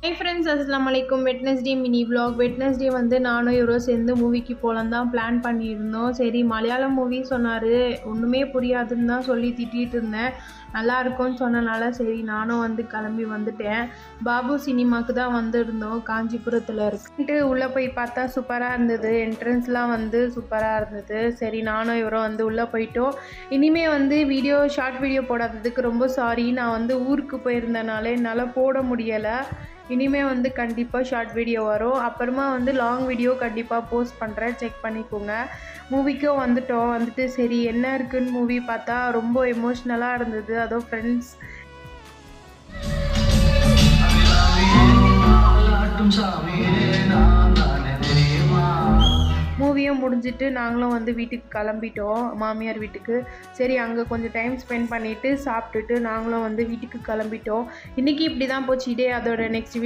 Hi friends, அஸ்ஸலாமு அலைக்கும். Wednesday mini vlog. Wednesday வந்து நானும் இவரும் சேர்ந்து மூவிக்கு போகலான்னு தான் பிளான் பண்ணியிருந்தோம். சரி, மலையாளம் மூவி சொன்னார், ஒன்றுமே புரியாதுன்னு தான் சொல்லி திட்டிகிட்டு இருந்தேன். நல்லா இருக்கும்னு சொன்னனால சரி நானும் வந்து கிளம்பி வந்துட்டேன். பாபு சினிமாவுக்கு தான் வந்திருந்தோம், காஞ்சிபுரத்தில் இருக்குன்ட்டு. உள்ளே போய் பார்த்தா சூப்பராக இருந்தது, என்ட்ரன்ஸ்லாம் வந்து சூப்பராக இருந்தது. சரி நானும் இவரும் வந்து உள்ளே போயிட்டோம். இனிமேல் வந்து ஷார்ட் வீடியோ போடாததுக்கு ரொம்ப சாரி. நான் வந்து ஊருக்கு போயிருந்தனால என்னால் போட முடியலை. இனிமேல் வந்து கண்டிப்பாக ஷார்ட் வீடியோ வரும். அப்புறமா வந்து லாங் வீடியோ கண்டிப்பாக போஸ்ட் பண்ணுறேன், செக் பண்ணிக்கோங்க. மூவிக்கும் வந்துட்டு சரி என்ன இருக்குன்னு மூவி பார்த்தா ரொம்ப எமோஷ்னலாக இருந்தது. அதுவும் ஃப்ரெண்ட்ஸ் மூவியும் முடிஞ்சிட்டு நாங்களும் வந்து வீட்டுக்கு கிளம்பிட்டோம், மாமியார் வீட்டுக்கு. சரி அங்கே கொஞ்சம் டைம் ஸ்பெண்ட் பண்ணிவிட்டு சாப்பிட்டுட்டு நாங்களும் வந்து வீட்டுக்கு கிளம்பிட்டோம். இன்றைக்கி இப்படி தான் போச்சு டே. அதோட நெக்ஸ்ட்